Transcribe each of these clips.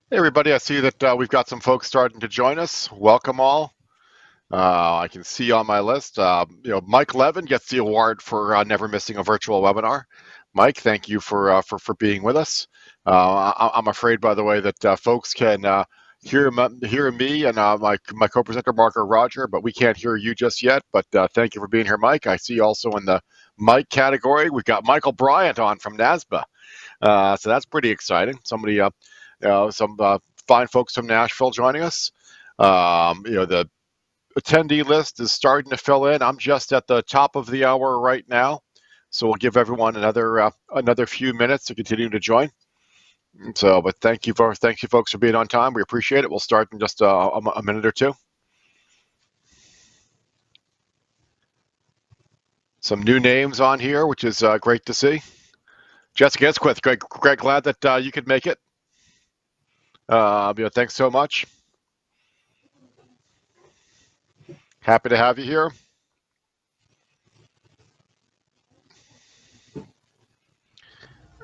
Hey everybody, I see that we've got some folks starting to join us. Welcome all. I can see on my list, Mike Levin gets the award for never missing a virtual webinar. Mike, thank you for being with us. I'm afraid, by the way, that folks can hear me and my co-presenter Marco Roger, but we can't hear you just yet. But thank you for being here, Mike. I see also in the Mike category we've got Michael Bryant on from NASBA. So that's pretty exciting. Some fine folks from Nashville joining us. The attendee list is starting to fill in. I'm just at the top of the hour right now, so we'll give everyone another few minutes to continue to join. So, but thank you folks for being on time. We appreciate it. We'll start in just a minute or two. Some new names on here, which is great to see. Jessica Esquith, Greg, glad that you could make it. Thanks so much. Happy to have you here.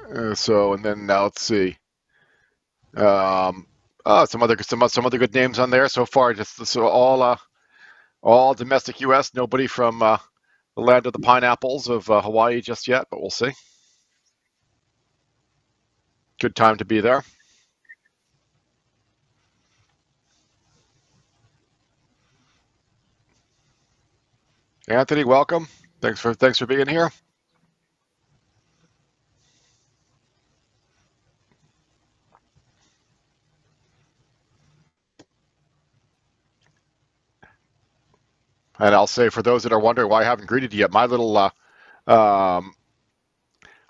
And then now let's see. Some other good names on there so far. Just so all domestic U.S. Nobody from the land of the pineapples of Hawaii just yet, but we'll see. Good time to be there. Anthony, welcome. Thanks for being here. And I'll say for those that are wondering why I haven't greeted you yet, um,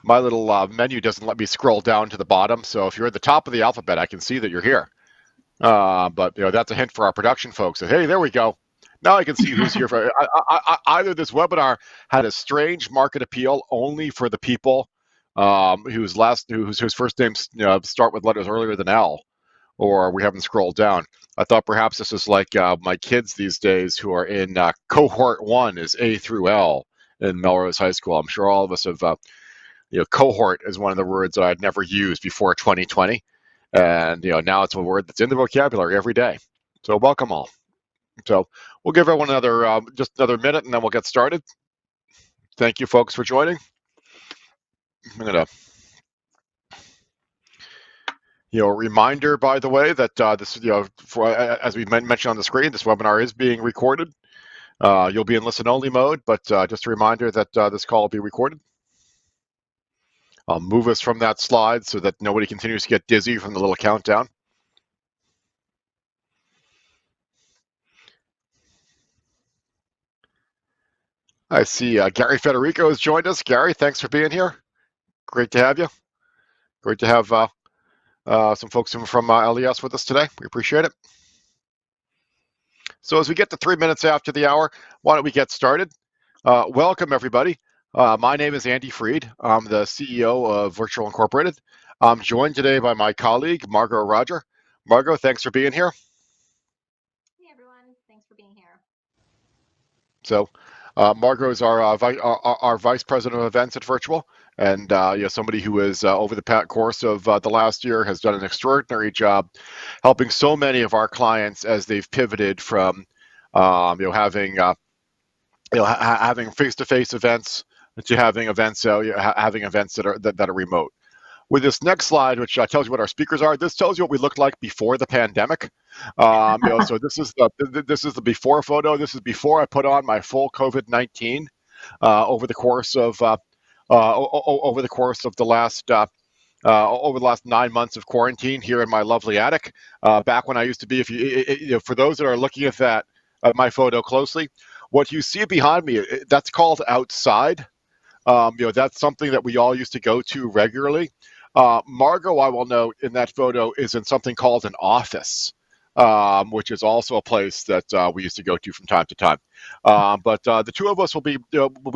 my little menu doesn't let me scroll down to the bottom. So if you're at the top of the alphabet, I can see that you're here. But that's a hint for our production folks. That, hey, there we go. Now I can see who's here for. Either this webinar had a strange market appeal only for the people whose first names start with letters earlier than L, or we haven't scrolled down. I thought perhaps this is like my kids these days who are in cohort one is A through L in Melrose High School. I'm sure all of us have. Cohort is one of the words that I'd never used before 2020, and now it's a word that's in the vocabulary every day. So welcome all. So we'll give everyone just another minute, and then we'll get started. Thank you, folks, for joining. I'm gonna, reminder, by the way, that this, as we mentioned on the screen, this webinar is being recorded. You'll be in listen-only mode, but just a reminder that this call will be recorded. I'll move us from that slide so that nobody continues to get dizzy from the little countdown. I see Gary Federico has joined us. Gary, thanks for being here. Great to have you. Great to have some folks from LES with us today. We appreciate it. So as we get to 3 minutes after the hour, why don't we get started? Welcome, everybody. My name is Andy Freed. I'm the CEO of Virtual Incorporated. I'm joined today by my colleague, Margot Roger. Margot, thanks for being here. Hey, everyone. Thanks for being here. So Margot is our Vice President of Events at Virtual, and somebody who is over the course of the last year has done an extraordinary job helping so many of our clients as they've pivoted from having face-to-face events to having events that are remote. With this next slide, which tells you what our speakers are, this tells you what we looked like before the pandemic. So this is the before photo. This is before I put on my full COVID-19 over the course of over the course of the last over the last 9 months of quarantine here in my lovely attic. Back when I used to be, for those that are looking at my photo closely, what you see behind me, that's called outside. That's something that we all used to go to regularly. Margot, I will note, in that photo is in something called an office, which is also a place that we used to go to from time to time. But the two of us will be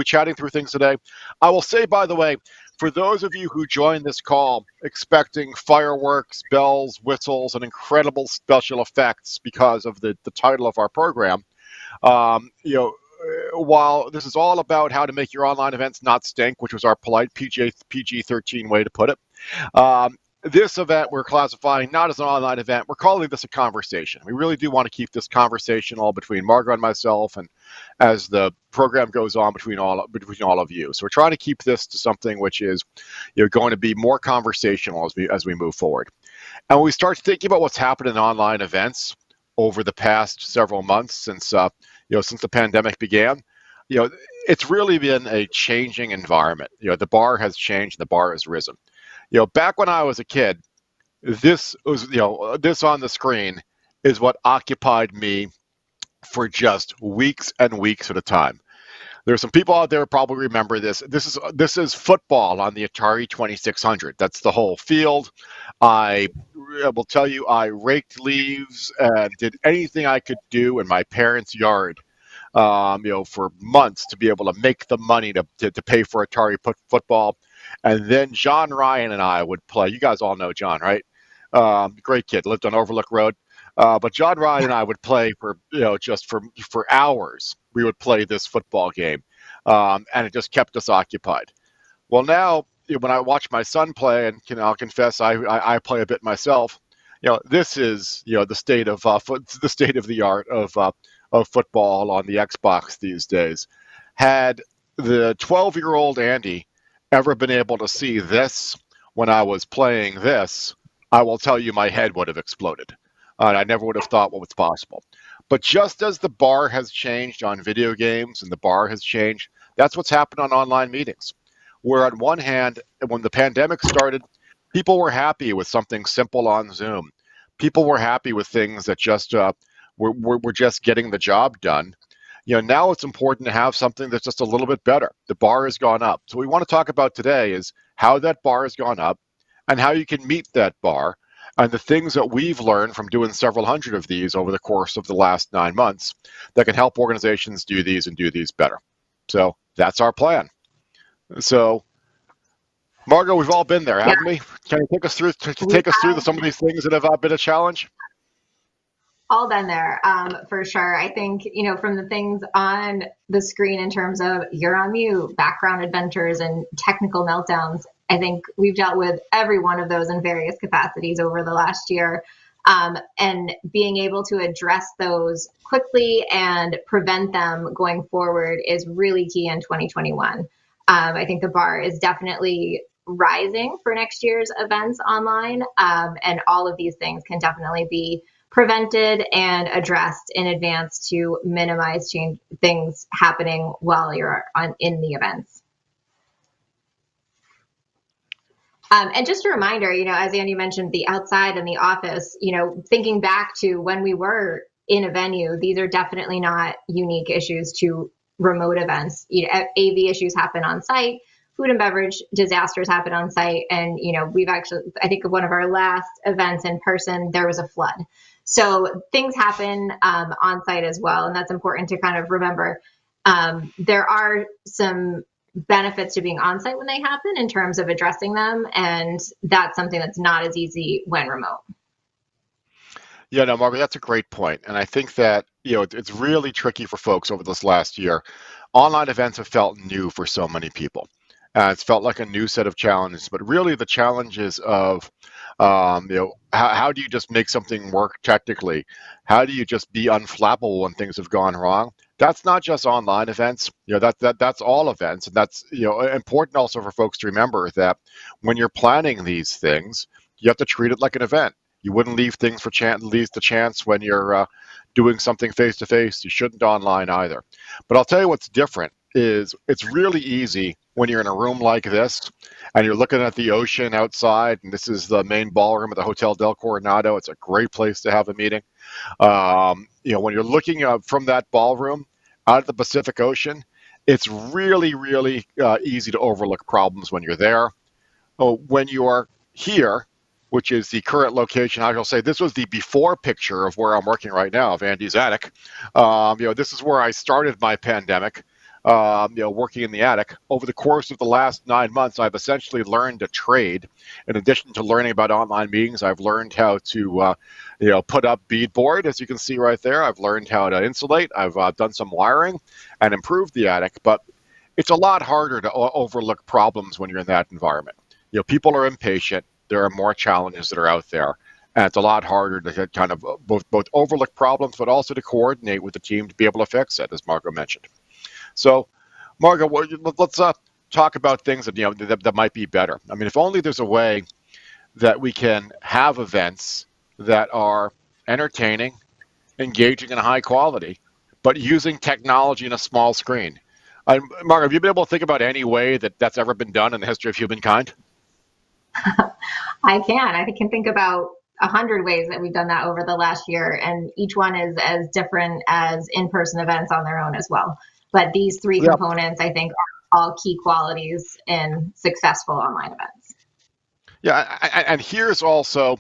chatting through things today. I will say, by the way, for those of you who joined this call expecting fireworks, bells, whistles, and incredible special effects because of the title of our program, um, you know, while this is all about how to make your online events not stink, which was our polite PG-13 way to put it, This event we're classifying not as an online event. We're calling this a conversation. We really do want to keep this conversational between Margot and myself, and as the program goes on between all of you. So we're trying to keep this to something which is, going to be more conversational as we move forward. And when we start thinking about what's happened in online events over the past several months since the pandemic began, you know, it's really been a changing environment. The bar has changed, the bar has risen. Back when I was a kid, this on the screen is what occupied me for just weeks and weeks at a time. There's some people out there who probably remember this. This is football on the Atari 2600. That's the whole field. I will tell you, I raked leaves and did anything I could do in my parents' yard, for months to be able to make the money to pay for Atari football. And then John Ryan and I would play. You guys all know John, right? Great kid, lived on Overlook Road. But John Ryan and I would play just for hours. We would play this football game, and it just kept us occupied. Well, now when I watch my son play, and I'll confess I play a bit myself. This is the state of the art of football on the Xbox these days. Had the 12-year-old Andy ever been able to see this when I was playing this, I will tell you my head would have exploded. And I never would have thought what was possible. But just as the bar has changed on video games and the bar has changed, that's what's happened on online meetings. Where on one hand, when the pandemic started, people were happy with something simple on Zoom. People were happy with things that just were just getting the job done. Now it's important to have something that's just a little bit better. The bar has gone up. So what we want to talk about today is how that bar has gone up and how you can meet that bar and the things that we've learned from doing several hundred of these over the course of the last 9 months that can help organizations do these and do these better. So that's our plan. So, Margot, we've all been there, Yeah, haven't we? Can you we take us through some of these things that have been a challenge? all been there, for sure. I think, from the things on the screen in terms of you're on mute, background adventures, and technical meltdowns, I think we've dealt with every one of those in various capacities over the last year. And being able to address those quickly and prevent them going forward is really key in 2021. I think the bar is definitely rising for next year's events online, and all of these things can definitely be prevented and addressed in advance to minimize change things happening while you're in the events. And just a reminder, as Andy mentioned, the outside and the office, thinking back to when we were in a venue, these are definitely not unique issues to remote events. AV issues happen on site, food and beverage disasters happen on site. And, we've actually, I think one of our last events in person, there was a flood. So things happen on site as well. And that's important to kind of remember. There are some benefits to being on site when they happen in terms of addressing them. And that's something that's not as easy when remote. Yeah, no, Margaret, that's a great point. And I think that, it's really tricky for folks over this last year. Online events have felt new for so many people. It's felt like a new set of challenges, but really the challenges of, how do you just make something work technically? How do you just be unflappable when things have gone wrong? That's not just online events. That's all events, and that's important also for folks to remember that when you're planning these things, you have to treat it like an event. You wouldn't leave things for chance, leave the chance when you're doing something face to face. You shouldn't online either. But I'll tell you what's different is it's really easy when you're in a room like this and you're looking at the ocean outside, and this is the main ballroom at the Hotel Del Coronado. It's a great place to have a meeting. When you're looking from that ballroom out at the Pacific Ocean, it's really, really easy to overlook problems when you're there. When you are here, which is the current location, I will say this was the before picture of where I'm working right now, of Andy's attic. This is where I started my pandemic. Working in the attic. Over the course of the last 9 months, I've essentially learned a trade. In addition to learning about online meetings, I've learned how to, put up beadboard, as you can see right there. I've learned how to insulate. I've done some wiring and improved the attic. But it's a lot harder to overlook problems when you're in that environment. People are impatient. there are more challenges that are out there. And it's a lot harder to kind of both overlook problems, but also to coordinate with the team to be able to fix it, as Margot mentioned. So, Margot, let's talk about things that that might be better. I mean, if only there's a way that we can have events that are entertaining, engaging, and high quality, but using technology in a small screen. Mark, have you been able to think about any way that that's ever been done in the history of humankind? I can. I can think about 100 ways that we've done that over the last year, and each one is as different as in-person events on their own as well. But these three Yeah, components, I think, are all key qualities in successful online events. yeah, and here's also,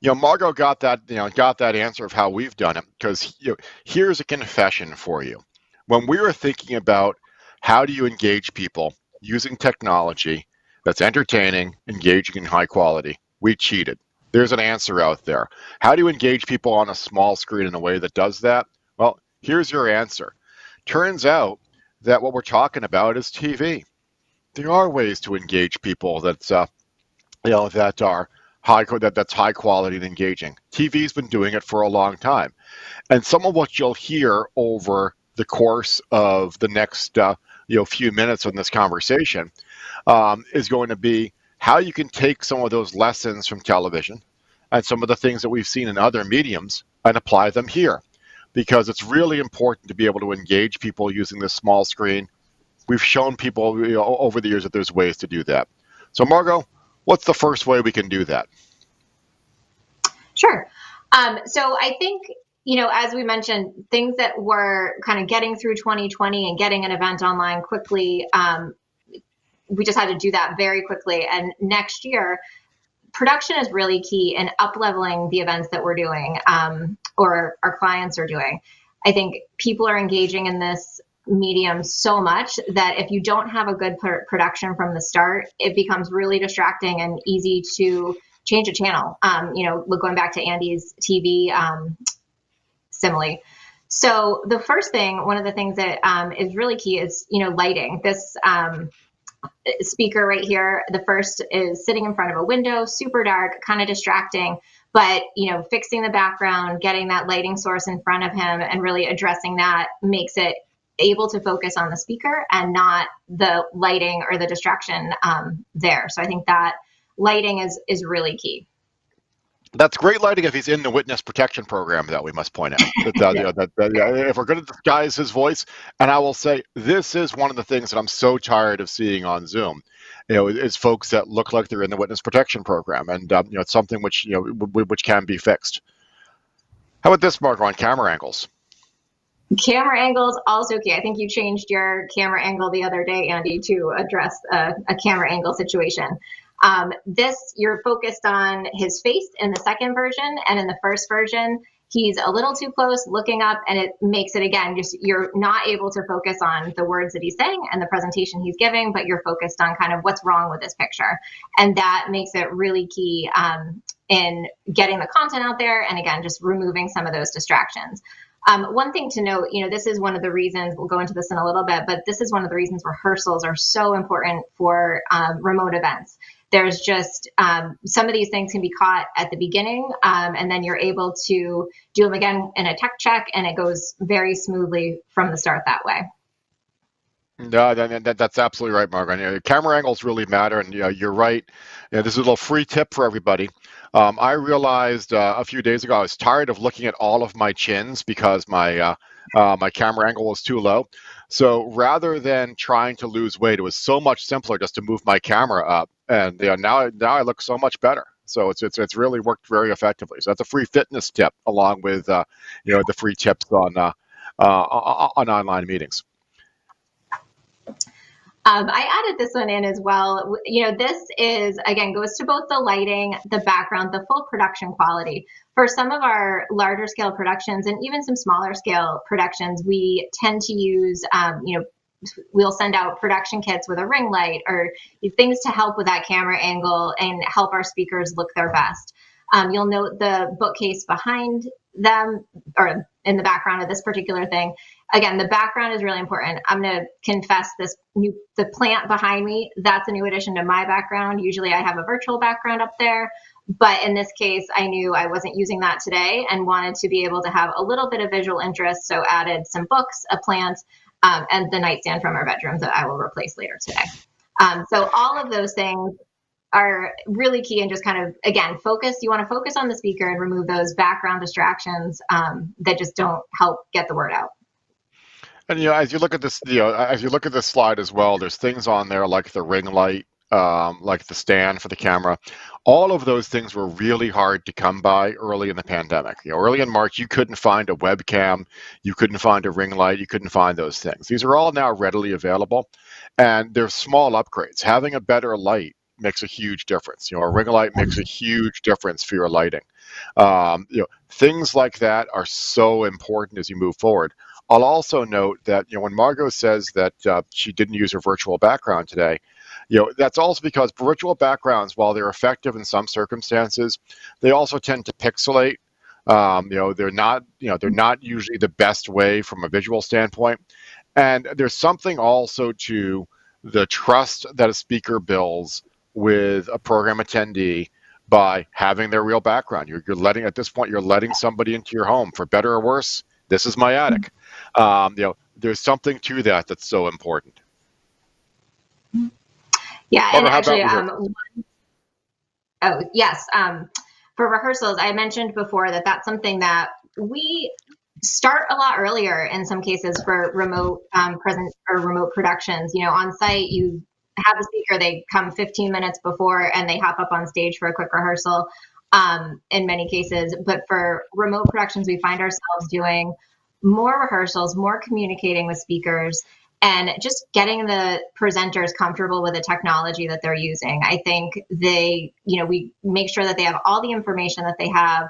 Margot got that, got that answer of how we've done it because here's a confession for you. When we were thinking about how do you engage people using technology that's entertaining, engaging, and high quality, we cheated. There's an answer out there. How do you engage people on a small screen in a way that does that? Well, here's your answer. Turns out that what we're talking about is TV. There are ways to engage people that are that's high quality and engaging. TV's been doing it for a long time, and some of what you'll hear over the course of the next few minutes in this conversation is going to be how you can take some of those lessons from television and some of the things that we've seen in other mediums and apply them here, because it's really important to be able to engage people using this small screen. We've shown people over the years that there's ways to do that. So, Margot, what's the first way we can do that? Sure. So I think, as we mentioned, things that were kind of getting through 2020 and getting an event online quickly, we just had to do that very quickly. And next year, production is really key in up-leveling the events that we're doing or our clients are doing. I think people are engaging in this medium so much that if you don't have a good production from the start, it becomes really distracting and easy to change a channel. Going back to Andy's TV simile. So the first thing, one of the things that is really key is, lighting. This speaker right here, the first is sitting in front of a window, super dark, kind of distracting, but fixing the background, getting that lighting source in front of him and really addressing that makes it able to focus on the speaker and not the lighting or the distraction there. So I think that lighting is really key. That's great lighting if he's in the witness protection program, that we must point out. Yeah. If we're going to disguise his voice, and I will say, this is one of the things that I'm so tired of seeing on Zoom, is folks that look like they're in the witness protection program, and it's something which which can be fixed. How about this, Mark, on camera angles? Camera angles also key. I think you changed your camera angle the other day, Andy, to address a camera angle situation. You're focused on his face in the second version, and in the first version, he's a little too close looking up, and it makes it, again, just you're not able to focus on the words that he's saying and the presentation he's giving, but you're focused on kind of what's wrong with this picture. And that makes it really key in getting the content out there, and again, just removing some of those distractions. One thing to note, this is one of the reasons, we'll go into this in a little bit, but this is one of the reasons rehearsals are so important for remote events. There's just some of these things can be caught at the beginning, and then you're able to do them again in a tech check, and it goes very smoothly from the start that way. No, that's absolutely right, Margaret. Camera angles really matter, and you're right. This is a little free tip for everybody. I realized a few days ago I was tired of looking at all of my chins because my camera angle was too low. So rather than trying to lose weight, it was so much simpler just to move my camera up, and now I look so much better. So it's really worked very effectively. So that's a free fitness tip, along with the free tips on online meetings. I added this one in as well. This is, again, goes to both the lighting, the background, the full production quality. For some of our larger scale productions and even some smaller scale productions, we tend to use, we'll send out production kits with a ring light or things to help with that camera angle and help our speakers look their best. You'll note the bookcase behind them, or in the background of this particular thing. Again, the background is really important. I'm going to confess the plant behind me, that's a new addition to my background. Usually I have a virtual background up there, but in this case, I knew I wasn't using that today and wanted to be able to have a little bit of visual interest. So added some books, a plant, and the nightstand from our bedrooms that I will replace later today. So all of those things are really key, and just kind of, again, focus. You want to focus on the speaker and remove those background distractions that just don't help get the word out. And as you look at this, as you look at this slide as well, there's things on there like the ring light, like the stand for the camera. All of those things were really hard to come by early in the pandemic. Early in March, you couldn't find a webcam, you couldn't find a ring light, you couldn't find those things. These are all now readily available, and they're small upgrades. Having a better light makes a huge difference. A ring light makes a huge difference for your lighting. Things like that are so important as you move forward. I'll also note that when Margot says that she didn't use her virtual background today, that's also because virtual backgrounds, while they're effective in some circumstances, they also tend to pixelate. They're not usually the best way from a visual standpoint. And there's something also to the trust that a speaker builds with a program attendee by having their real background. You're letting somebody into your home, for better or worse. This is my attic. There's something to that that's so important. Yeah, Margo, and actually, yes, for rehearsals, I mentioned before that that's something that we start a lot earlier in some cases for remote remote productions. On site, you have a speaker, they come 15 minutes before and they hop up on stage for a quick rehearsal in many cases. But for remote productions, we find ourselves doing more rehearsals, more communicating with speakers, and just getting the presenters comfortable with the technology that they're using. I think we make sure that they have all the information that they have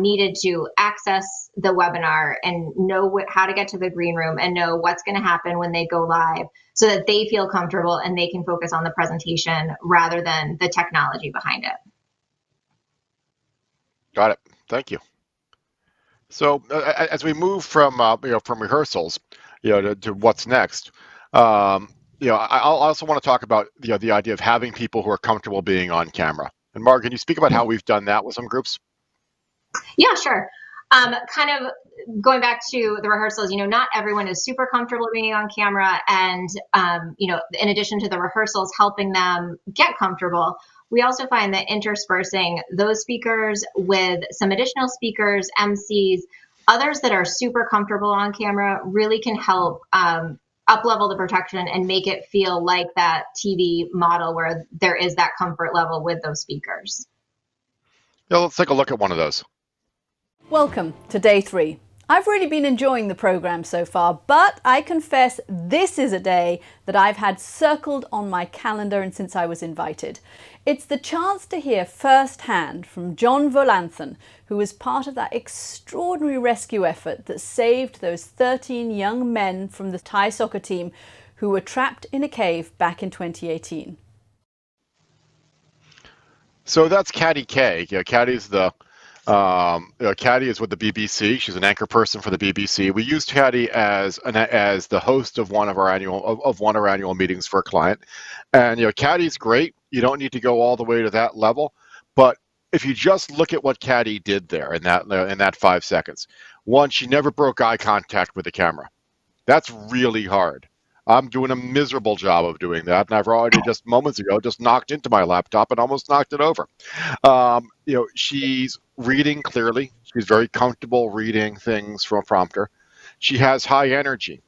needed to access the webinar and know how to get to the green room and know what's going to happen when they go live, so that they feel comfortable and they can focus on the presentation rather than the technology behind it. Got it. Thank you. So as we move from rehearsals, to what's next, I also want to talk about the idea of having people who are comfortable being on camera. And Mark, can you speak about how we've done that with some groups? Yeah, sure. Kind of going back to the rehearsals, not everyone is super comfortable being on camera, and in addition to the rehearsals helping them get comfortable, we also find that interspersing those speakers with some additional speakers, MCs, others that are super comfortable on camera really can help up-level the production and make it feel like that TV model where there is that comfort level with those speakers. Yeah, let's take a look at one of those. Welcome to day 3. I've really been enjoying the program so far, but I confess this is a day that I've had circled on my calendar and since I was invited. It's the chance to hear firsthand from John Volanthen, who was part of that extraordinary rescue effort that saved those 13 young men from the Thai soccer team who were trapped in a cave back in 2018. So that's Caddy K. Caddy's Caddy is with the BBC. She's an anchor person for the BBC. We used Caddy as the host of one of our annual meetings for a client. And Caddy's great. You don't need to go all the way to that level, but if you just look at what Caddy did there in that 5 seconds, one, she never broke eye contact with the camera. That's really hard. I'm doing a miserable job of doing that, and I've already just moments ago just knocked into my laptop and almost knocked it over. She's reading clearly. She's very comfortable reading things from a prompter. She has high energy.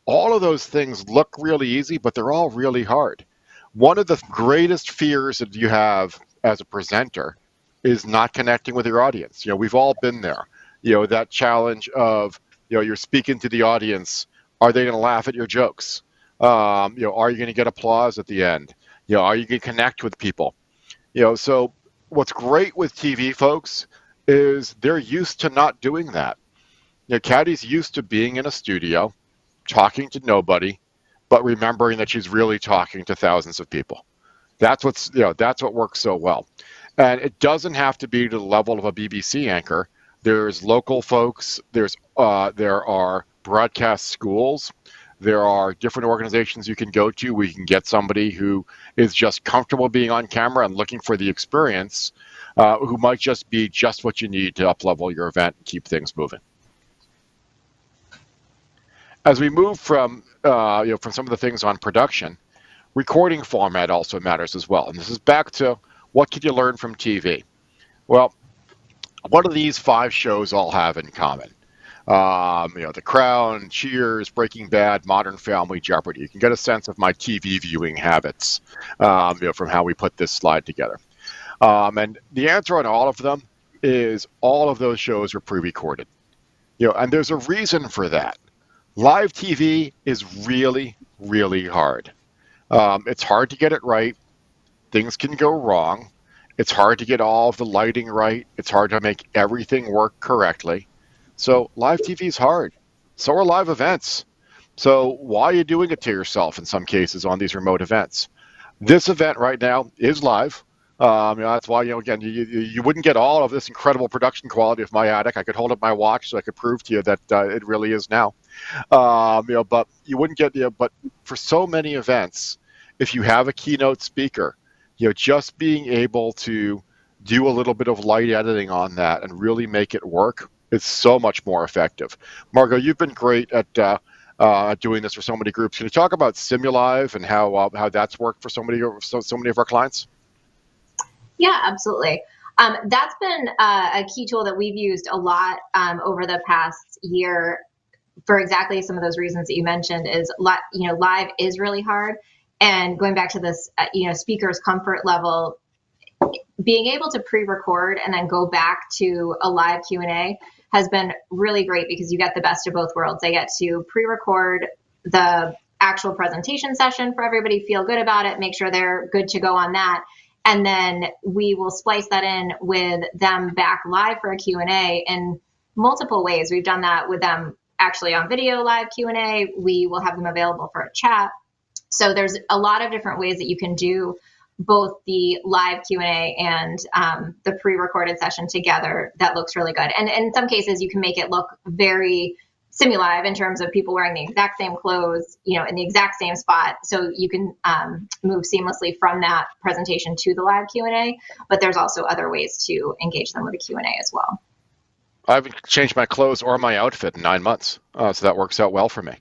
All of those things look really easy, but they're all really hard. One of the greatest fears that you have as a presenter is not connecting with your audience. We've all been there. That challenge of, you're speaking to the audience. Are they going to laugh at your jokes? Are you going to get applause at the end? Are you going to connect with people? So what's great with TV folks is they're used to not doing that. Caddy's used to being in a studio, talking to nobody, but remembering that she's really talking to thousands of people. That's what works so well. And it doesn't have to be to the level of a BBC anchor. There's local folks. There are broadcast schools. There are different organizations you can go to where you can get somebody who is just comfortable being on camera and looking for the experience, who might just be just what you need to uplevel your event and keep things moving. As we move from from some of the things on production, recording format also matters as well. And this is back to what can you learn from TV? Well, what do these 5 shows all have in common? The Crown, Cheers, Breaking Bad, Modern Family, Jeopardy. You can get a sense of my TV viewing habits from how we put this slide together. And the answer on all of them is all of those shows are pre-recorded. And there's a reason for that. Live TV is really, really hard. It's hard to get it right. Things can go wrong. It's hard to get all of the lighting right. It's hard to make everything work correctly. So live TV is hard. So are live events. So why are you doing it to yourself in some cases on these remote events? This event right now is live. That's why, again, you wouldn't get all of this incredible production quality of my attic. I could hold up my watch so I could prove to you that it really is now. But you wouldn't get, but for so many events, if you have a keynote speaker, just being able to do a little bit of light editing on that and really make it work is so much more effective. Margot, you've been great at doing this for so many groups. Can you talk about Simulive and how that's worked for so many of our clients? Yeah, absolutely. That's been a key tool that we've used a lot over the past year for exactly some of those reasons that you mentioned. Is live is really hard, and going back to this, speaker's comfort level, being able to pre-record and then go back to a live Q&A has been really great because you get the best of both worlds. They get to pre-record the actual presentation session for everybody, feel good about it, make sure they're good to go on that. And then we will splice that in with them back live for a Q&A in multiple ways. We've done that with them actually on video live Q&A. We will have them available for a chat. So there's a lot of different ways that you can do both the live Q&A and the pre-recorded session together. That looks really good. And in some cases, you can make it look very Simulive in terms of people wearing the exact same clothes, in the exact same spot. So you can move seamlessly from that presentation to the live Q&A, but there's also other ways to engage them with a Q&A as well. I haven't changed my clothes or my outfit in 9 months, so that works out well for me.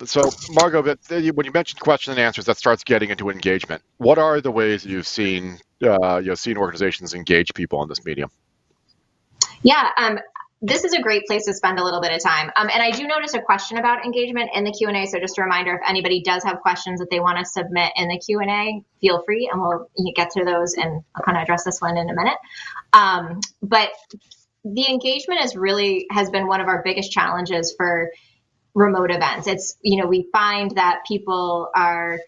So, Margot, when you mentioned question and answers, that starts getting into engagement. What are the ways you've seen organizations engage people in this medium? Yeah, this is a great place to spend a little bit of time. And I do notice a question about engagement in the Q&A. So just a reminder, if anybody does have questions that they want to submit in the Q&A, feel free, and we'll get to those, and I'll kind of address this one in a minute. But the engagement has been one of our biggest challenges for remote events. It's, we find that people are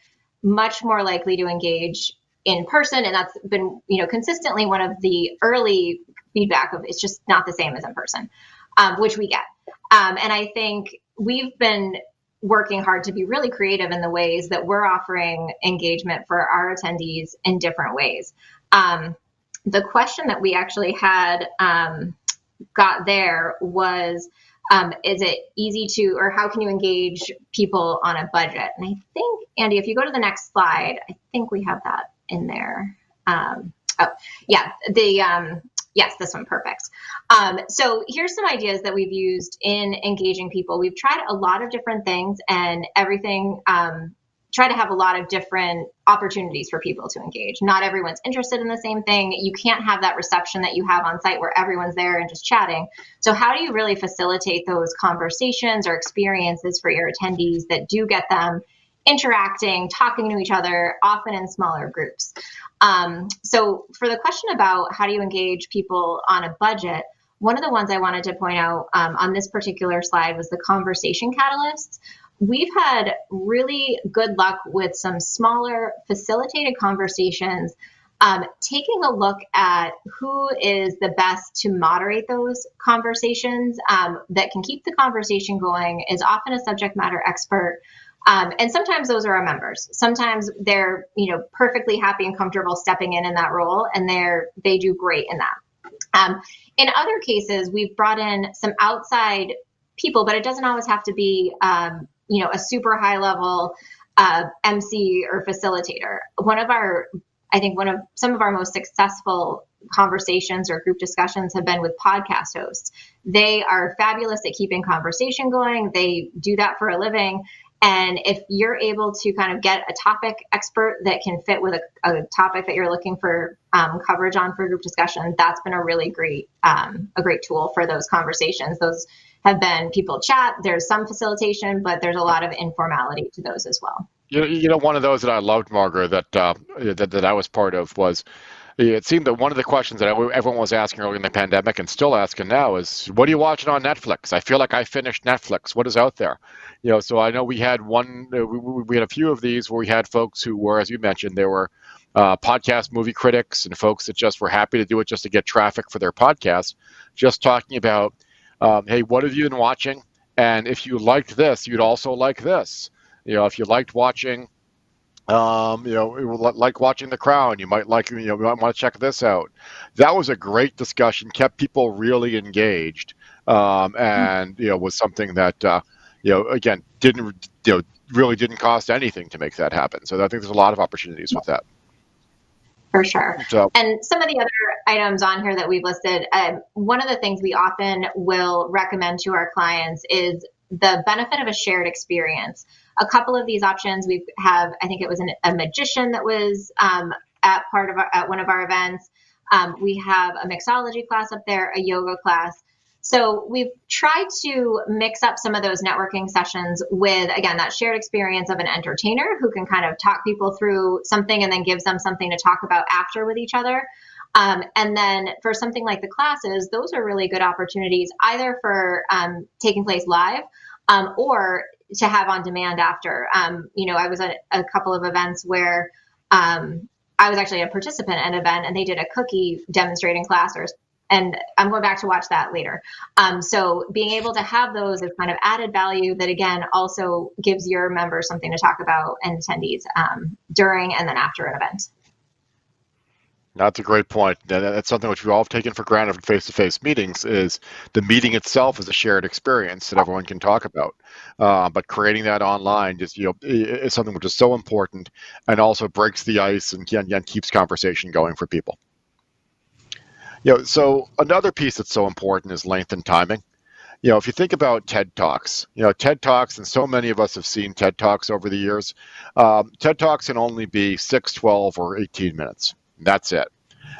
much more likely to engage in person, and that's been, consistently one of the early feedback of it's just not the same as in person, which we get. And I think we've been working hard to be really creative in the ways that we're offering engagement for our attendees in different ways. The question that we actually had got there was, is it easy to, or how can you engage people on a budget? And I think, Andy, if you go to the next slide, I think we have that in there. Yes, this one, perfect. So here's some ideas that we've used in engaging people. We've tried a lot of different things, and everything, try to have a lot of different opportunities for people to engage. Not everyone's interested in the same thing. You can't have that reception that you have on site where everyone's there and just chatting. So how do you really facilitate those conversations or experiences for your attendees that do get them interacting, talking to each other, often in smaller groups? So for the question about how do you engage people on a budget, one of the ones I wanted to point out on this particular slide was the conversation catalysts. We've had really good luck with some smaller facilitated conversations, taking a look at who is the best to moderate those conversations that can keep the conversation going, is often a subject matter expert. And sometimes those are our members. Sometimes they're, perfectly happy and comfortable stepping in that role, and they do great in that. In other cases, we've brought in some outside people, but it doesn't always have to be, a super high level MC or facilitator. One of some of our most successful conversations or group discussions have been with podcast hosts. They are fabulous at keeping conversation going. They do that for a living. And if you're able to kind of get a topic expert that can fit with a topic that you're looking for coverage on for group discussion, that's been a really great tool for those conversations. Those have been people chat. There's some facilitation, but there's a lot of informality to those as well. One of those that I loved, Margaret, that I was part of was, it seemed that one of the questions that everyone was asking early in the pandemic and still asking now is, what are you watching on Netflix? I feel like I finished Netflix. What is out there? So I know we had we had a few of these where we had folks who were, as you mentioned, there were podcast movie critics and folks that just were happy to do it just to get traffic for their podcast, just talking about, hey, what have you been watching? And if you liked this, you'd also like this. If you liked watching, like watching The Crown, you might want to check this out. That was a great discussion, kept people really engaged, and was something that again really didn't cost anything to make that happen. So I think there's a lot of opportunities with that. For sure. So, and some of the other items on here that we've listed, one of the things we often will recommend to our clients is the benefit of a shared experience. A couple of these options we have, I think it was a magician that was at one of our events. We have a mixology class up there, a yoga class. So we've tried to mix up some of those networking sessions with, again, that shared experience of an entertainer who can kind of talk people through something and then gives them something to talk about after with each other. And then for something like the classes, those are really good opportunities either for taking place live or to have on demand after. I was at a couple of events where I was actually a participant at an event and they did a cookie demonstrating class, and I'm going back to watch that later. So being able to have those is kind of added value that, again, also gives your members something to talk about and attendees during and then after an event. That's a great point. That's something which we all have taken for granted in face-to-face meetings, is the meeting itself is a shared experience that everyone can talk about. But creating that online just is something which is so important and also breaks the ice and keeps conversation going for people. So another piece that's so important is length and timing. If you think about TED Talks, TED Talks, and so many of us have seen TED Talks over the years, TED Talks can only be 6, 12, or 18 minutes. That's it.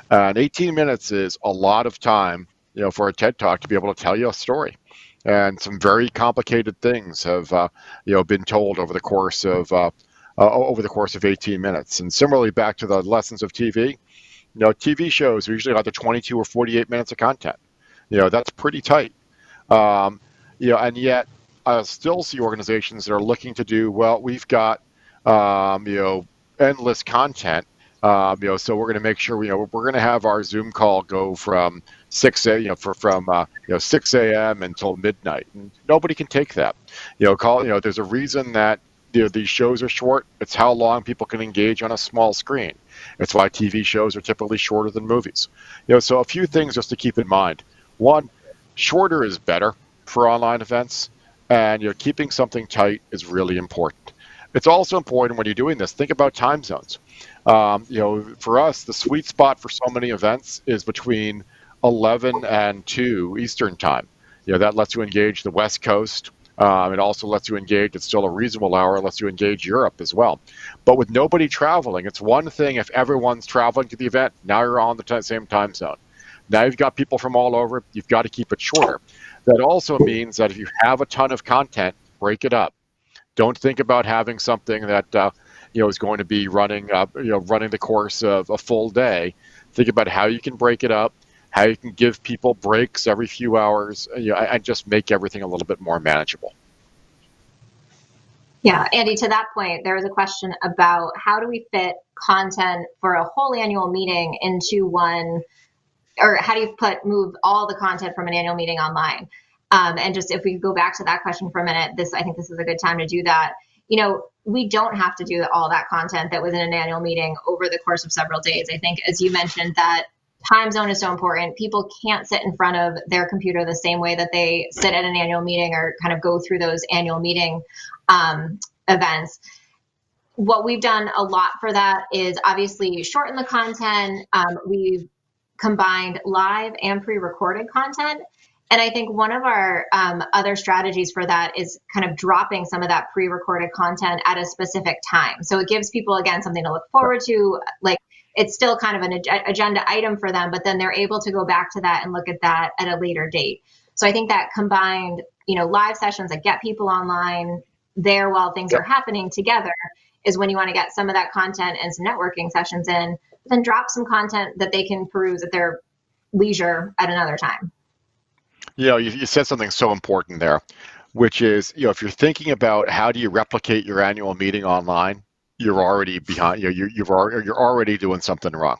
And 18 minutes is a lot of time, for a TED Talk to be able to tell you a story. And some very complicated things have, been told over the course of 18 minutes. And similarly, back to the lessons of TV, TV shows are usually either 22 or 48 minutes of content. That's pretty tight. And yet I still see organizations that are looking to do, well, we've got, endless content. So we're going to make sure we're going to have our Zoom call go from 6 a.m. until midnight. And nobody can take that. There's a reason that these shows are short. It's how long people can engage on a small screen. It's why TV shows are typically shorter than movies. So a few things just to keep in mind. One, shorter is better for online events, and keeping something tight is really important. It's also important when you're doing this, think about time zones. For us, the sweet spot for so many events is between 11 and 2 Eastern time. That lets you engage the West Coast. It also lets you engage, it's still a reasonable hour, it lets you engage Europe as well. But with nobody traveling, it's one thing if everyone's traveling to the event, now you're on the same time zone. Now you've got people from all over, you've got to keep it shorter. That also means that if you have a ton of content, break it up. Don't think about having something that is going to be running the course of a full day. Think about how you can break it up, how you can give people breaks every few hours, and just make everything a little bit more manageable. Yeah, Andy, to that point, there was a question about how do we fit content for a whole annual meeting into one, or how do you move all the content from an annual meeting online? And just if we go back to that question for a minute, I think this is a good time to do that. We don't have to do all that content that was in an annual meeting over the course of several days. I think, as you mentioned, that time zone is so important. People can't sit in front of their computer the same way that they sit at an annual meeting or kind of go through those annual meeting events. What we've done a lot for that is obviously shorten the content. We've combined live and pre-recorded content. And I think one of our other strategies for that is kind of dropping some of that pre-recorded content at a specific time. So it gives people, again, something to look forward to. Like, it's still kind of an agenda item for them, but then they're able to go back to that and look at that at a later date. So I think that combined, live sessions that get people online there while things are happening together is when you want to get some of that content and some networking sessions in, then drop some content that they can peruse at their leisure at another time. You said something so important there, which is, if you're thinking about how do you replicate your annual meeting online, you're already behind. You're already doing something wrong.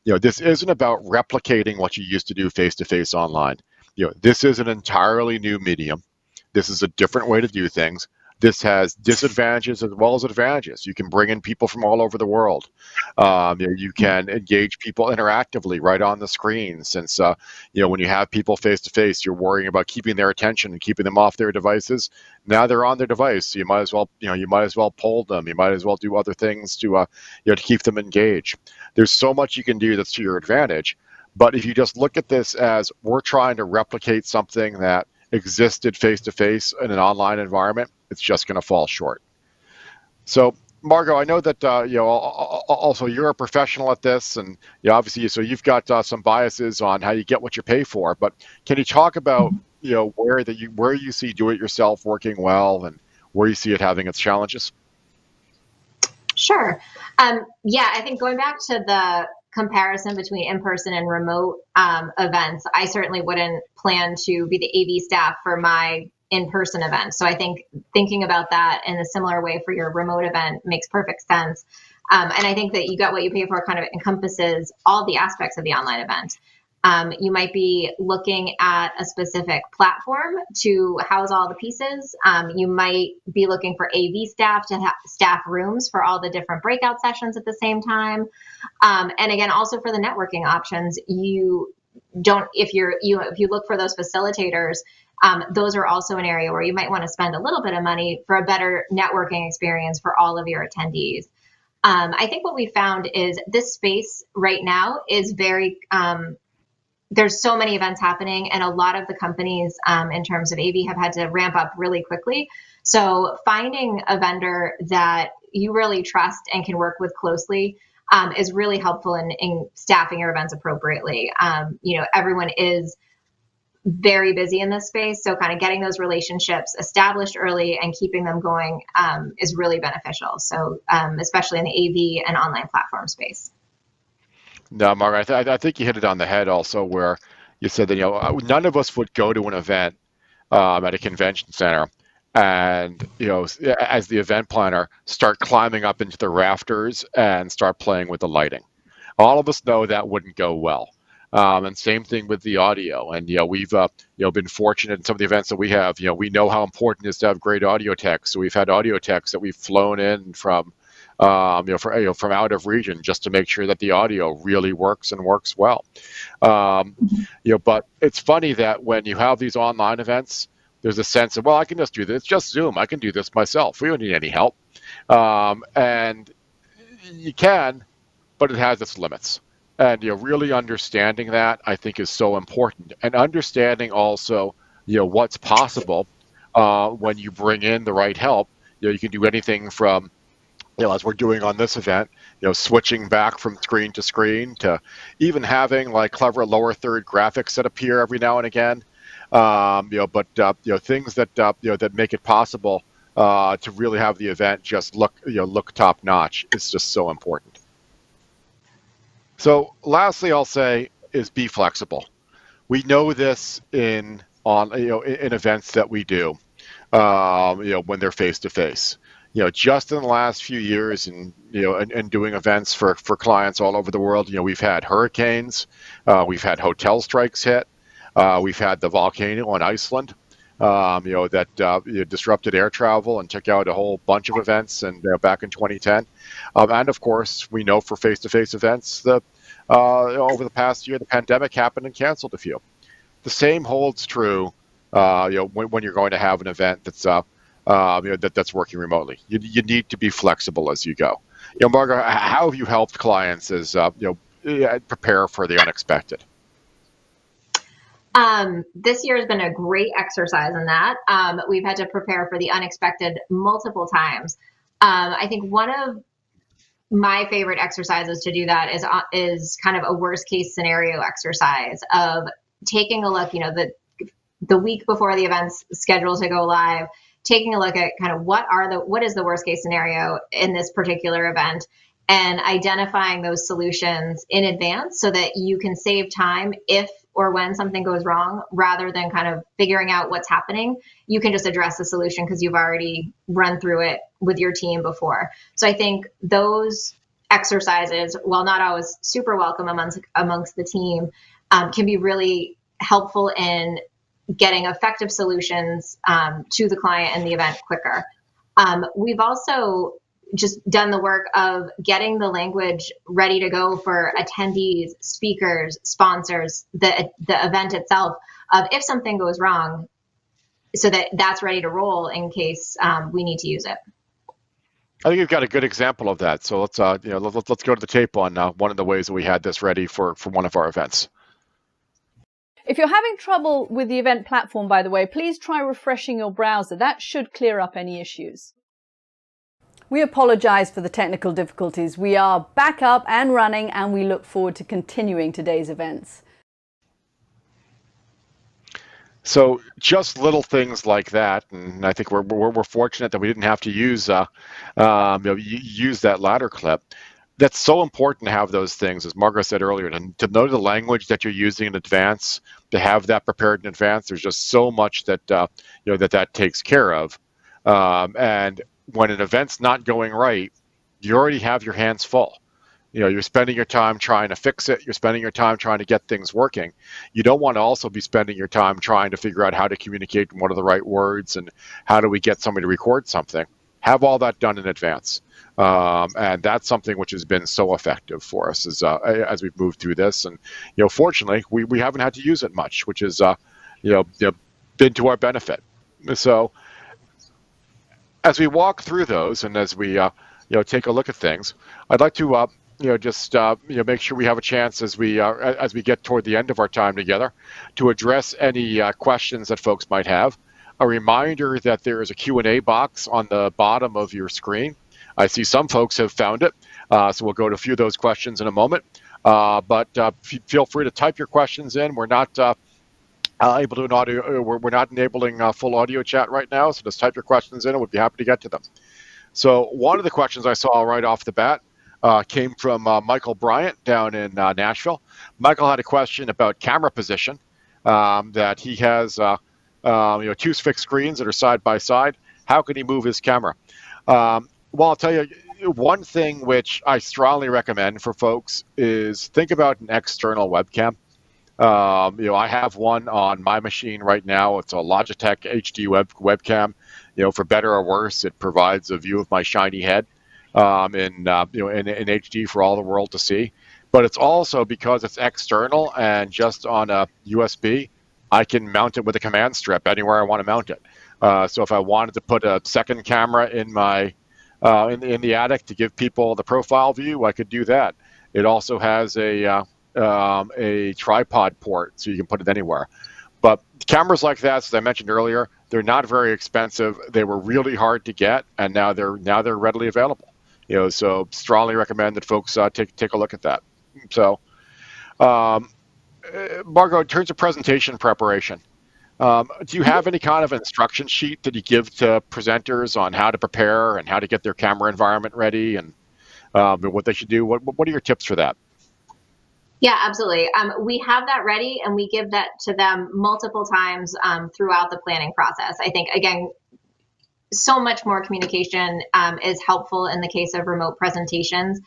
This isn't about replicating what you used to do face-to-face online. This is an entirely new medium. This is a different way to do things. This has disadvantages as well as advantages. You can bring in people from all over the world. You can engage people interactively right on the screen. Since when you have people face to face, you're worrying about keeping their attention and keeping them off their devices. Now they're on their device, so you might as well poll them. You might as well do other things to keep them engaged. There's so much you can do that's to your advantage. But if you just look at this as we're trying to replicate something that existed face-to-face in an online environment, it's just going to fall short. So, Margot, I know that also you're a professional at this, and obviously, so you've got some biases on how you get what you pay for. But can you talk about where you see do-it-yourself working well, and where you see it having its challenges? Sure. I think going back to the comparison between in-person and remote events, I certainly wouldn't plan to be the AV staff for my in-person event. So I think thinking about that in a similar way for your remote event makes perfect sense. And I think that you got what you pay for kind of encompasses all the aspects of the online event. You might be looking at a specific platform to house all the pieces. You might be looking for AV staff to staff rooms for all the different breakout sessions at the same time. And again, also for the networking options, if you look for those facilitators, those are also an area where you might want to spend a little bit of money for a better networking experience for all of your attendees. I think what we found is this space right now is very, there's so many events happening, and a lot of the companies in terms of AV have had to ramp up really quickly. So finding a vendor that you really trust and can work with closely is really helpful in staffing your events appropriately. Everyone is very busy in this space, so kind of getting those relationships established early and keeping them going is really beneficial. So especially in the AV and online platform space. No, Mark, I think you hit it on the head also, where you said that none of us would go to an event at a convention center and as the event planner start climbing up into the rafters and start playing with the lighting. All of us know that wouldn't go well. And same thing with the audio. And we've been fortunate in some of the events that we have. We know how important it is to have great audio techs. So we've had audio techs that we've flown in from from out of region just to make sure that the audio really works and works well. But it's funny that when you have these online events, there's a sense of, well, I can just do this. It's just Zoom. I can do this myself. We don't need any help. And you can, but it has its limits. And really understanding that, I think, is so important. And understanding also what's possible when you bring in the right help. You can do anything from as we're doing on this event, switching back from screen to screen to even having like clever lower third graphics that appear every now and again. Things that make it possible to really have the event just look top notch. It's just so important. So lastly, I'll say is be flexible. We know this in events that we do, when they're face to face. Just in the last few years, and doing events for clients all over the world, we've had hurricanes, we've had hotel strikes hit, we've had the volcano in Iceland, that disrupted air travel and took out a whole bunch of events, and back in 2010, and of course we know for face-to-face events the over the past year, the pandemic happened and canceled a few. The same holds true, when you're going to have an event that's working remotely. You need to be flexible as you go. Margo, how have you helped clients as prepare for the unexpected? This year has been a great exercise in that. We've had to prepare for the unexpected multiple times. I think one of my favorite exercises to do that is kind of a worst case scenario exercise of taking a look, the week before the event's scheduled to go live, taking a look at kind of what is the worst case scenario in this particular event, and identifying those solutions in advance so that you can save time if or when something goes wrong, rather than kind of figuring out what's happening. You can just address the solution because you've already run through it with your team before. So I think those exercises, while not always super welcome amongst the team, can be really helpful in getting effective solutions to the client and the event quicker. We've also just done the work of getting the language ready to go for attendees, speakers, sponsors, the event itself, of if something goes wrong, so that that's ready to roll in case we need to use it. I think you've got a good example of that. So let's go to the tape on one of the ways that we had this ready for one of our events. If you're having trouble with the event platform, by the way, please try refreshing your browser. That should clear up any issues. We apologize for the technical difficulties. We are back up and running, and we look forward to continuing today's events. So just little things like that, and I think we're fortunate that we didn't have to use use that ladder clip. That's so important to have those things, as Margaret said earlier, to know the language that you're using in advance, to have that prepared in advance. There's just so much that that takes care of, and when an event's not going right, you already have your hands full. You're spending your time trying to fix it. You're spending your time trying to get things working. You don't want to also be spending your time trying to figure out how to communicate and what are the right words and how do we get somebody to record something. Have all that done in advance. And that's something which has been so effective for us as we've moved through this. And, fortunately, we haven't had to use it much, which has, been to our benefit. So as we walk through those and as we, take a look at things, I'd like to, make sure we have a chance as we get toward the end of our time together to address any questions that folks might have. A reminder that there is a Q&A box on the bottom of your screen. I see some folks have found it, so we'll go to a few of those questions in a moment. But feel free to type your questions in. We're not able to audio. We're not enabling full audio chat right now, so just type your questions in, and we'd be happy to get to them. So one of the questions I saw right off the bat came from Michael Bryant down in Nashville. Michael had a question about camera position, that he has two fixed screens that are side by side. How can he move his camera? Well, I'll tell you, one thing which I strongly recommend for folks is think about an external webcam. I have one on my machine right now. It's a Logitech HD webcam. For better or worse, it provides a view of my shiny head in HD for all the world to see. But it's also, because it's external and just on a USB, I can mount it with a command strip anywhere I want to mount it. So if I wanted to put a second camera in my in the attic to give people the profile view, I could do that. It also has a tripod port, so you can put it anywhere. But cameras like that, as I mentioned earlier, they're not very expensive. They were really hard to get, and now they're readily available. So strongly recommend that folks take a look at that. So, Margo, in terms of presentation preparation, do you have any kind of instruction sheet that you give to presenters on how to prepare and how to get their camera environment ready and what they should do? What are your tips for that? Yeah, absolutely. We have that ready, and we give that to them multiple times throughout the planning process. I think, again, so much more communication is helpful in the case of remote presentations.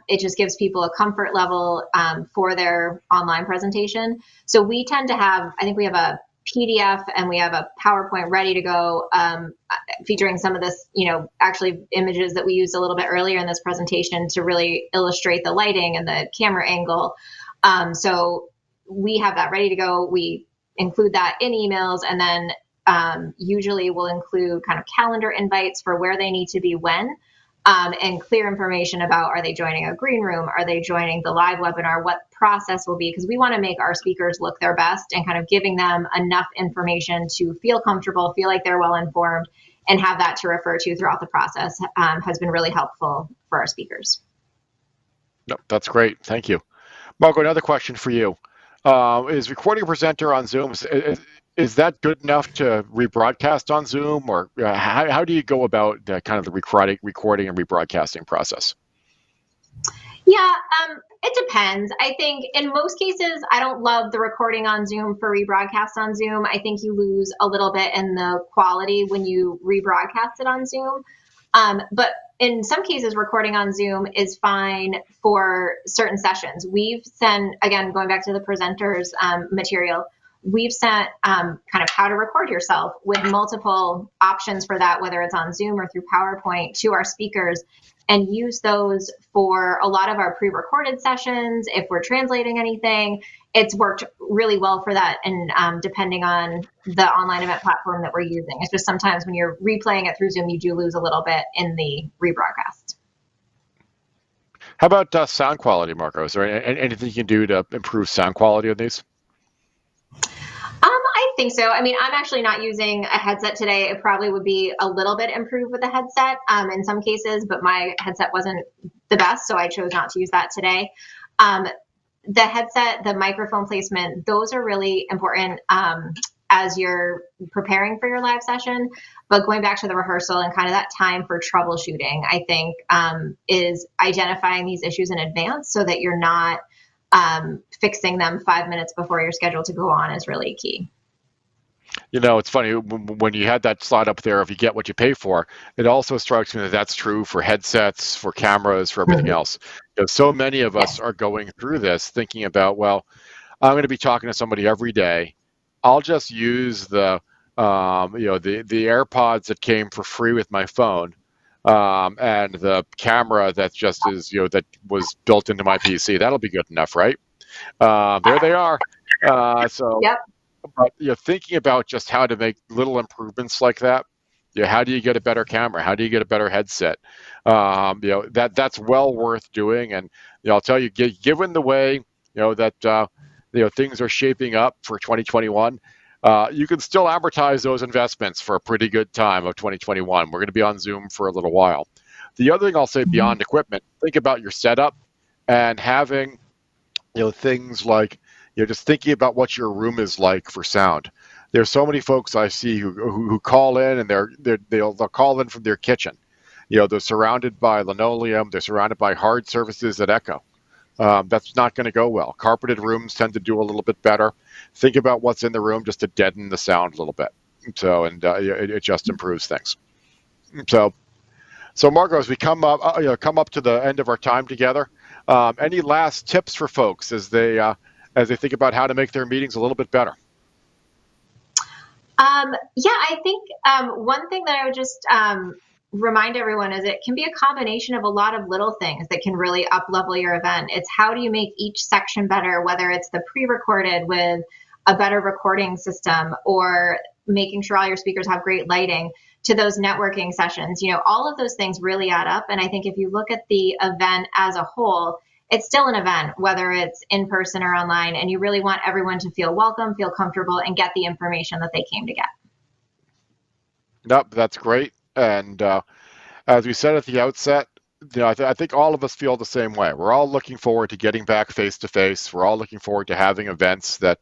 It just gives people a comfort level for their online presentation. So we tend to have, I think we have PDF and we have a PowerPoint ready to go, featuring some of this, actually images that we used a little bit earlier in this presentation to really illustrate the lighting and the camera angle. So we have that ready to go. We include that in emails, and then usually we'll include kind of calendar invites for where they need to be when. And clear information about, are they joining a green room? Are they joining the live webinar? What process will be? Because we want to make our speakers look their best, and kind of giving them enough information to feel comfortable, feel like they're well informed, and have that to refer to throughout the process has been really helpful for our speakers. No, that's great. Thank you. Margo, another question for you. Is recording a presenter on Zoom, is that good enough to rebroadcast on Zoom, or how do you go about kind of the recording and rebroadcasting process? Yeah, it depends. I think in most cases, I don't love the recording on Zoom for rebroadcast on Zoom. I think you lose a little bit in the quality when you rebroadcast it on Zoom. But in some cases, recording on Zoom is fine for certain sessions. We've sent, again, going back to the presenters material, we've sent kind of how to record yourself with multiple options for that, whether it's on Zoom or through PowerPoint, to our speakers, and use those for a lot of our pre-recorded sessions. If we're translating anything, it's worked really well for that. And depending on the online event platform that we're using, it's just sometimes when you're replaying it through Zoom, you do lose a little bit in the rebroadcast. How about sound quality, Marco? Is there anything you can do to improve sound quality on these? I think so. I mean, I'm actually not using a headset today. It probably would be a little bit improved with a headset in some cases, but my headset wasn't the best, so I chose not to use that today. The headset, the microphone placement, those are really important as you're preparing for your live session. But going back to the rehearsal and kind of that time for troubleshooting, I think is identifying these issues in advance so that you're not fixing them 5 minutes before you're scheduled to go on is really key. It's funny, when you had that slide up there, if you get what you pay for, it also strikes me that that's true for headsets, for cameras, for everything else. So many of us are going through this thinking about, well, I'm going to be talking to somebody every day. I'll just use the AirPods that came for free with my phone, and the camera that just is, that was built into my PC. That'll be good enough, right? There they are. Yep. But thinking about just how to make little improvements like that. How do you get a better camera? How do you get a better headset? That's well worth doing. And I'll tell you, given the way that things are shaping up for 2021, you can still advertise those investments for a pretty good time of 2021. We're going to be on Zoom for a little while. The other thing I'll say beyond equipment, think about your setup and having things like just thinking about what your room is like for sound. There's so many folks I see who call in, and they'll call in from their kitchen. They're surrounded by linoleum. They're surrounded by hard surfaces that echo. That's not going to go well. Carpeted rooms tend to do a little bit better. Think about what's in the room just to deaden the sound a little bit. So, and it just improves things. So Margo, as we come up to the end of our time together, any last tips for folks as they think about how to make their meetings a little bit better? Yeah, I think one thing that I would just remind everyone is it can be a combination of a lot of little things that can really up-level your event. It's how do you make each section better, whether it's the pre-recorded with a better recording system, or making sure all your speakers have great lighting, to those networking sessions. All of those things really add up. And I think if you look at the event as a whole, it's still an event, whether it's in person or online, and you really want everyone to feel welcome, feel comfortable, and get the information that they came to get. Nope, that's great. And as we said at the outset, I think all of us feel the same way. We're all looking forward to getting back face to face. We're all looking forward to having events that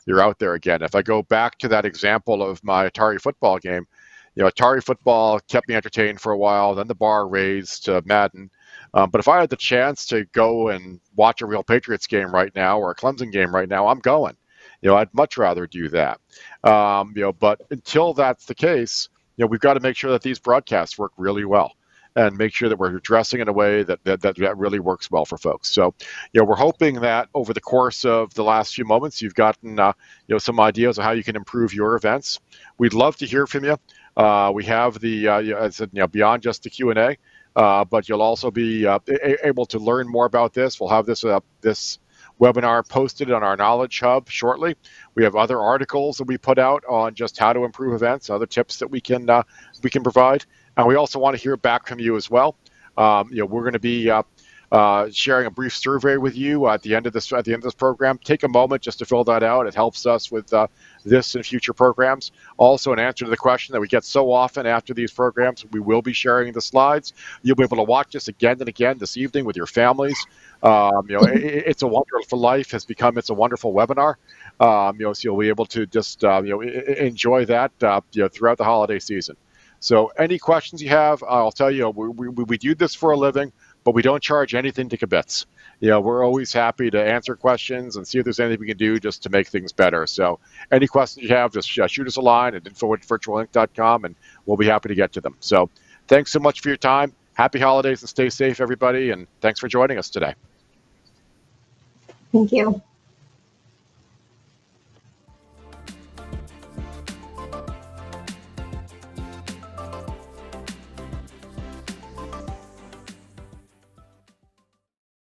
you're out there again. If I go back to that example of my Atari football game, Atari football kept me entertained for a while. Then the bar raised to Madden. But if I had the chance to go and watch a real Patriots game right now or a Clemson game right now, I'm going. I'd much rather do that. But until that's the case, we've got to make sure that these broadcasts work really well. and make sure that we're addressing in a way that really works well for folks. So, we're hoping that over the course of the last few moments, you've gotten some ideas of how you can improve your events. We'd love to hear from you. We have the I said, beyond just the Q&A, but you'll also be able to learn more about this. We'll have this webinar posted on our Knowledge Hub shortly. We have other articles that we put out on just how to improve events, other tips that we can provide, and we also want to hear back from you as well. We're going to be sharing a brief survey with you at the end of this program. Take a moment just to fill that out. It helps us with this and future programs. Also, an answer to the question that we get so often after these programs, we will be sharing the slides. You'll be able to watch this again and again this evening with your families. It's a Wonderful Life has become It's a Wonderful webinar. So you'll be able to just enjoy that throughout the holiday season. So any questions you have, I'll tell you, we do this for a living, but we don't charge anything to kibitz. We're always happy to answer questions and see if there's anything we can do just to make things better. So any questions you have, just shoot us a line at info@virtualinc.com, and we'll be happy to get to them. So thanks so much for your time. Happy holidays and stay safe, everybody, and thanks for joining us today. Thank you.